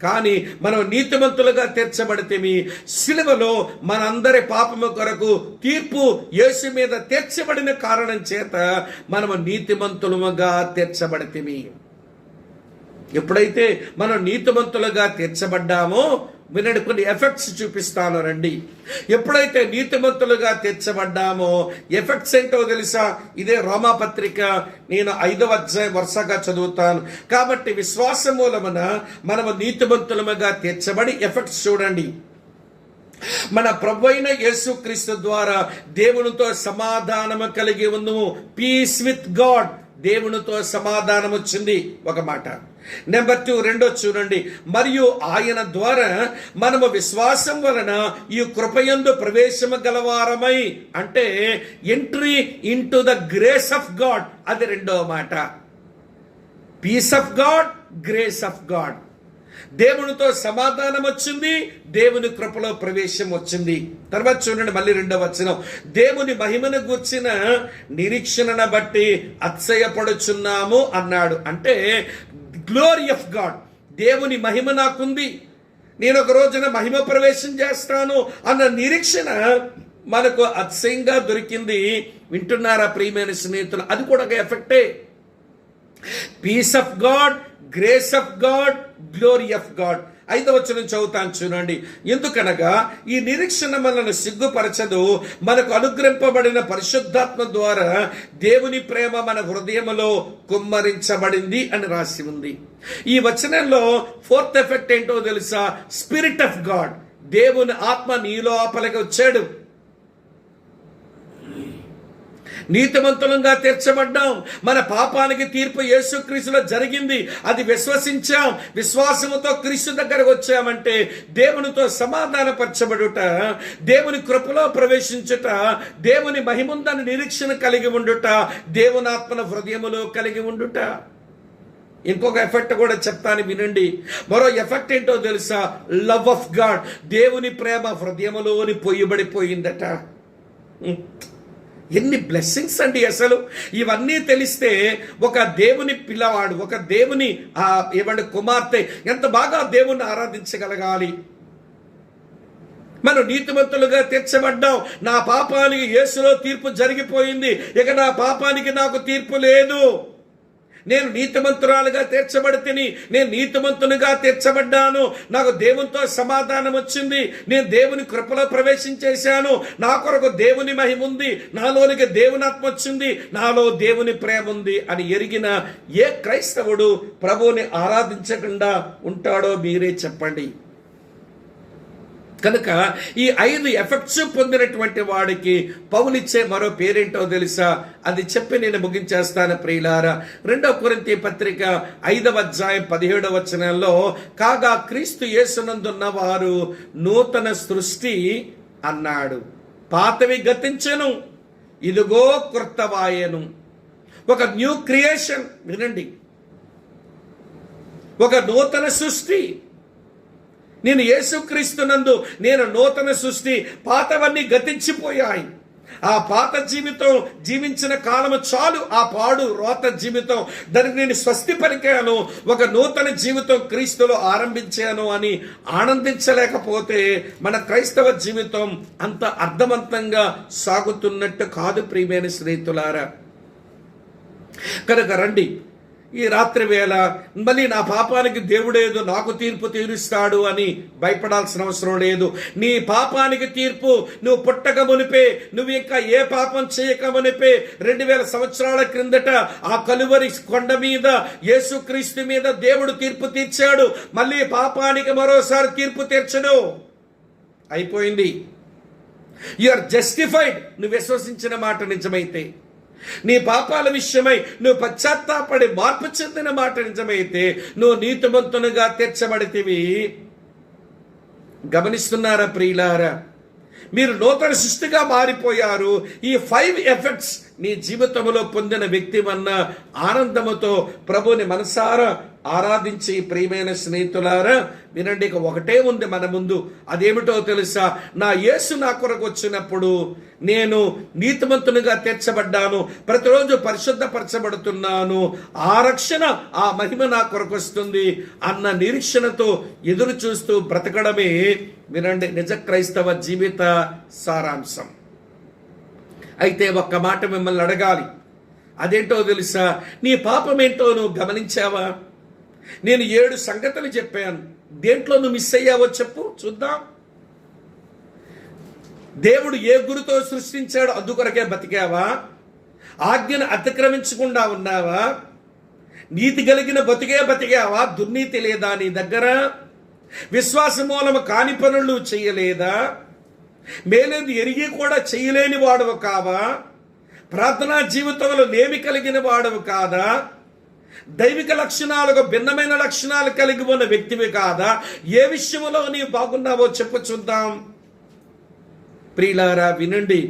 కానీ మనం నీతిమంతులుగా తీర్చబడితేమి శిలువలో మనందరి పాపము కొరకు తీర్పు యేసు మీద తీర్చబడిన కారణం చేత మనము నీతిమంతులుగా తీర్చబడితేమి. ఎప్పుడైతే మనం నీతిమంతులుగా తీర్చబడ్డామో వినండి కొన్ని ఎఫెక్ట్స్ చూపిస్తాను రండి. ఎప్పుడైతే నీతిమంతులుగా తీర్చబడ్డామో ఎఫెక్ట్స్ ఏంటో తెలుసా? ఇదే రోమాపత్రిక నేను 5వ అధ్యాయం వరుసగా చదువుతాను. కాబట్టి విశ్వాస మూలమున మనము నీతిమంతులుగా తీర్చబడి ఎఫెక్ట్స్ చూడండి. మన ప్రభువైన యేసుక్రీస్తు ద్వారా దేవునితో సమాధానము కలిగి ఉన్నాము. పీస్ విత్ గాడ్, దేవునితో సమాధానం వచ్చింది ఒక మాట. నెంబర్ 2, రెండో చూడండి, మరియు ఆయన ద్వారా మనము విశ్వాసం వలన ఈ కృపయందు ప్రవేశము గలవారమై, అంటే entry into the grace of God. అది రెండో మాట. Peace of God, grace of God. దేవునితో సమాధానం వచ్చింది, దేవుని కృపలో ప్రవేశం వచ్చింది. తర్వాత చూడండి మళ్ళీ రెండవ వచనం, దేవుని మహిమను గూర్చిన నిరీక్షణను బట్టి అతిశయపడుచున్నాము అన్నాడు. అంటే గ్లోరీ ఆఫ్ గాడ్, దేవుని మహిమ నాకుంది, నేను ఒక రోజున మహిమ ప్రవేశం చేస్తాను అన్న నిరీక్షణ మనకు అతిశయంగా దొరికింది. వింటున్నారా ప్రియమైన స్నేహితులు? అది కూడా ఒక ఎఫెక్టే. Peace of God, grace of God, glory of God. 5వ వచనం చదువుతాను చూడండి, ఎందుకనగా ఈ నిరీక్షణ మనల్ని సిగ్గుపరచదు, మనకు అనుగ్రహింపబడిన పరిశుద్ధాత్మ ద్వారా దేవుని ప్రేమ మన హృదయములో కుమ్మరించబడింది అని రాసి ఉంది. ఈ వచనంలో 4th ఎఫెక్ట్ ఏంటో తెలుసా? Spirit of God. దేవుని ఆత్మ నీలోపలికి వచ్చాడు. నీతిమంతులంగా తీర్చబడ్డాం. మన పాపానికి తీర్పు యేసుక్రీస్తులో జరిగింది. అది విశ్వసించాం. విశ్వాసముతో క్రీస్తు దగ్గరకు వచ్చామంటే దేవునితో సమాధానపరచబడుట, దేవుని కృపలో ప్రవేశించుట, దేవుని మహిముందని నిరీక్షణ కలిగి ఉండుట, దేవుని ఆత్మన హృదయములో కలిగి ఉండుట. ఇంకొక ఎఫెక్ట్ కూడా చెప్తాను వినండి. మరో ఎఫెక్ట్ ఏంటో తెలుసా? Love of God. దేవుని ప్రేమ హృదయములోని పొయ్యబడిపోయిందట. ఎన్ని బ్లెస్సింగ్స్ అండి అసలు! ఇవన్నీ తెలిస్తే ఒక దేవుని పిల్లవాడు, ఒక దేవుని కుమార్తె ఎంత బాగా దేవుణ్ణి ఆరాధించగలగాలి. మనం నీతిమంతులుగా తీర్చబడ్డాం. నా పాపానికి యేసులో తీర్పు జరిగిపోయింది. ఇక నా పాపానికి నాకు తీర్పు లేదు. నేను నీతిమంతురాలుగా తీర్చబడితిని, నేను నీతిమంతునిగా తీర్చబడ్డాను, నాకు దేవునితో సమాధానం వచ్చింది, నేను దేవుని కృపలో ప్రవేశించేశాను, నా కొరకు దేవుని మహిమ ఉంది, నాలోనికి దేవుని ఆత్మ వచ్చింది, నాలో దేవుని ప్రేమ ఉంది అని ఎరిగిన ఏ క్రైస్తవుడు ప్రభువుని ఆరాధించకుండా ఉంటాడో మీరే చెప్పండి. కనుక ఈ 5 ఎఫెక్ట్స్ పొందినటువంటి వాడికి పౌలిచ్చే మరో పేరేంటో తెలుసా? అది చెప్పి నేను ముగించేస్తాను ప్రియులారా. 2వ కొరింథీ పత్రిక 5వ అధ్యాయం 17వ వచనంలో, కాగా క్రీస్తు యేసునందున్న వారు నూతన సృష్టి అన్నాడు, పాతవి గతించెను, ఇదిగో క్రొత్తవాయెను. ఒక న్యూ క్రియేషన్. వినండి, ఒక నూతన సృష్టి. నేను యేసుక్రీస్తునందు నేను నూతన సృష్టి, పాతవన్నీ గతించిపోయాయి. ఆ పాత జీవితం జీవించిన కాలము చాలు. ఆ పాడు రోత జీవితం, దానికి నేను స్వస్తి పలికాను, ఒక నూతన జీవితం క్రీస్తులో ఆరంభించాను అని ఆనందించలేకపోతే మన క్రైస్తవ జీవితం అంత అర్థవంతంగా సాగుతున్నట్టు కాదు ప్రియమైన స్నేహితులారా. కనుక రండి, ఈ రాత్రి వేళ మళ్ళీ నా పాపానికి దేవుడేదో నాకు తీర్పు తీరుస్తాడు అని భయపడాల్సిన అవసరం లేదు. నీ పాపానికి తీర్పు నువ్వు పుట్టక మునిపే, నువ్వు ఇంకా ఏ పాపం చేయక మునిపే 2000 సంవత్సరాల క్రిందట ఆ కలువరి కొండ మీద యేసుక్రీస్తు మీద దేవుడు తీర్పు తీర్చాడు. మళ్ళీ పాపానికి మరోసారి తీర్పు తీర్చడు. అయిపోయింది. You are justified. నువ్వు విశ్వసించిన మాట నిజమైతే, నీ పాపాల విషయమై నువ్వు పశ్చాత్తాపడి మార్పు చెందిన మాట నిజమైతే నువ్వు నీతిమంతునిగా తీర్చబడితివి. గమనిస్తున్నారా ప్రియులారా? మీరు నూతన సృష్టిగా మారిపోయారు. ఈ 5 ఎఫెక్ట్స్ నీ జీవితంలో పొందిన వ్యక్తి వన్న ఆనందముతో ప్రభుని మనసారా ఆరాధించి ప్రియమైన స్నేహితులారా వినండి, ఇక ఒకటే ఉంది మన ముందు. అదేమిటో తెలుసా? నా యేసు నా కొరకు వచ్చినప్పుడు నేను నీతిమంతునిగా తీర్చబడ్డాను, ప్రతిరోజు పరిశుద్ధపరచబడుతున్నాను, ఆ రక్షణ ఆ మహిమ నా కొరకు వస్తుంది అన్న నిరీక్షణతో ఎదురు చూస్తూ బ్రతకడమే వినండి నిజ క్రైస్తవ జీవిత సారాంశం. అయితే ఒక్క మాట మిమ్మల్ని అడగాలి. అదేంటో తెలుసా? నీ పాపం ఏంటో నువ్వు గమనించావా? నేను 7 సంగతులు చెప్పాను. దేంట్లో నువ్వు మిస్ అయ్యావో చెప్పు చూద్దాం. దేవుడు ఏ గురితో సృష్టించాడో అందుకొరకే బతికావా? ఆజ్ఞను అతిక్రమించకుండా ఉన్నావా? నీతి కలిగిన బతికావా? దుర్నీతి లేదా నీ దగ్గర? విశ్వాస మూలము కాని పనులు చేయలేదా? మేలేది ఎరిగి కూడా చేయలేని వాడవు కావా? ప్రార్థనా జీవితంలో నేమి కలిగిన వాడవు కాదా? దైవిక లక్షణాలకు భిన్నమైన లక్షణాలు కలిగి ఉన్న వ్యక్తివి కాదా? ఏ విషయంలో నీవు బాగున్నావో చెప్పు చూద్దాం. ప్రియులారా వినండి,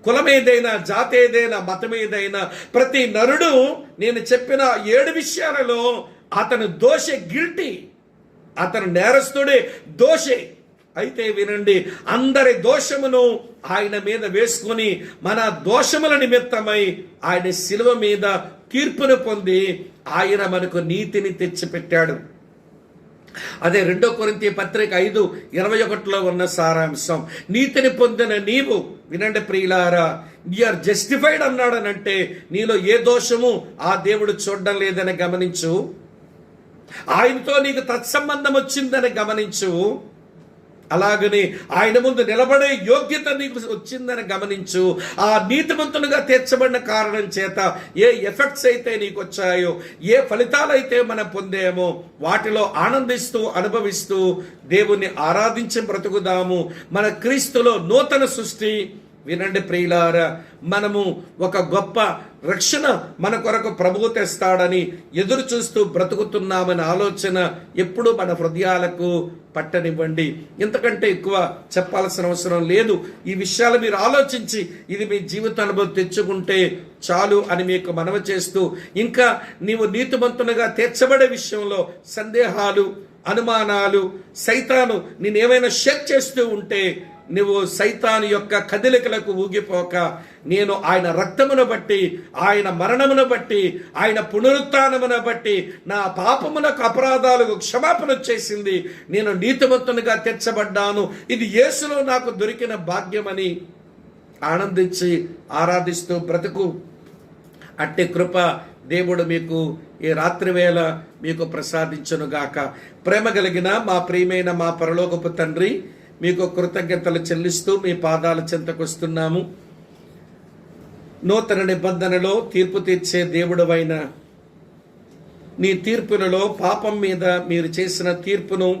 కులమేదైనా, జాతి ఏదైనా, మతమేదైనా ప్రతి నరుడు నేను చెప్పిన 7 విషయాలలో అతను దోషే, గిల్టీ, అతను నేరస్తుడే, దోషే. అయితే వినండి, అందరి దోషమును ఆయన మీద వేసుకొని మన దోషముల నిమిత్తమై ఆయన శిలువ మీద తీర్పును పొంది ఆయన మనకు నీతిని తెచ్చిపెట్టాడు. అదే 2 కొరింథీ పత్రిక 5:21 ఉన్న సారాంశం. నీతిని పొందిన నీవు, వినండి ప్రియులారా, యూఆర్ జస్టిఫైడ్ అన్నాడనంటే నీలో ఏ దోషము ఆ దేవుడు చూడడం లేదని గమనించు. ఆయనతో నీకు తత్సంబంధం వచ్చిందని గమనించు. అలాగని ఆయన ముందు నిలబడే యోగ్యత నీకు వచ్చిందని గమనించు. ఆ నీతిమంతులుగా తీర్చబడిన కారణం చేత ఏ ఎఫెక్ట్స్ అయితే నీకు వచ్చాయో, ఏ ఫలితాలైతే మనం పొందామో వాటిలో ఆనందిస్తూ అనుభవిస్తూ దేవుణ్ణి ఆరాధించి బ్రతుకుదాము. మన క్రీస్తులో నూతన సృష్టి. వినండి ప్రియులారా, మనము ఒక గొప్ప రక్షణ మన కొరకు ప్రభువు తెస్తాడని ఎదురు చూస్తూ బ్రతుకుతున్నామని ఆలోచన ఎప్పుడూ మన హృదయాలకు పట్టనివ్వండి. ఇంతకంటే ఎక్కువ చెప్పాల్సిన అవసరం లేదు. ఈ విషయాలు మీరు ఆలోచించి ఇది మీ జీవిత అనుభవం తెచ్చుకుంటే చాలు అని మీకు మనవి చేస్తూ, ఇంకా నీవు నీతిమంతునిగా తీర్చబడే విషయంలో సందేహాలు, అనుమానాలు, సైతాను నేనేమైనా షేక్ చేస్తూ ఉంటే నువ్వు సైతాను యొక్క కదలికలకు ఊగిపోక, నేను ఆయన రక్తమును బట్టి, ఆయన మరణమును బట్టి, ఆయన పునరుత్థానమును బట్టి నా పాపములకు అపరాధాలకు క్షమాపణ వచ్చేసింది, నేను నీతిమంతునిగా తీర్చబడ్డాను, ఇది యేసులో నాకు దొరికిన భాగ్యమని ఆనందించి ఆరాధిస్తూ బ్రతుకు. అట్టి కృప దేవుడు మీకు ఈ రాత్రి వేళ మీకు ప్రసాదించునుగాక. ప్రేమ కలిగిన మా ప్రియమైన మా పరలోకపు తండ్రి, మీకు కృతజ్ఞతలు చెల్లిస్తూ మీ పాదాల చెంతకొస్తున్నాము. నూతన నిబంధనలో తీర్పు తీర్చే దేవుడవైన నీ తీర్పులలో పాపం మీద మీరు చేసిన తీర్పును,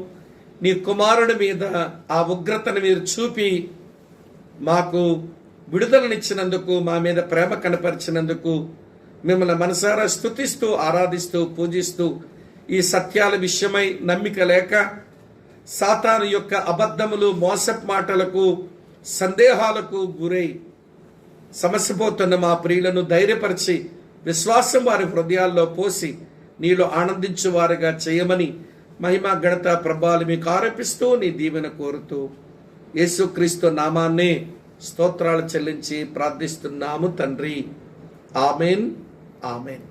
నీ కుమారుడి మీద ఆ ఉగ్రతను మీరు చూపి మాకు విడుదలనిచ్చినందుకు, మా మీద ప్రేమ కనపరిచినందుకు మిమ్మల్ని మనసారా స్తుతిస్తూ ఆరాధిస్తూ పూజిస్తూ, ఈ సత్యాల విషయమై నమ్మిక లేక సాతాను యొక్క అబద్ధములు, మోసపు మాటలకు, సందేహాలకు గురై సమస్యపోతున్న మా ప్రియులను ధైర్యపరిచి విశ్వాసం వారి హృదయాల్లో పోసి నీలో ఆనందించువారుగా చేయమని మహిమ ఘనత ప్రభావాలు మీకు ఆరోపిస్తూ నీ దీవెన కోరుతూ యేసుక్రీస్తు నామాన్నే స్తోత్రాలు చెల్లించి ప్రార్థిస్తున్నాము తండ్రి. Amen, amen.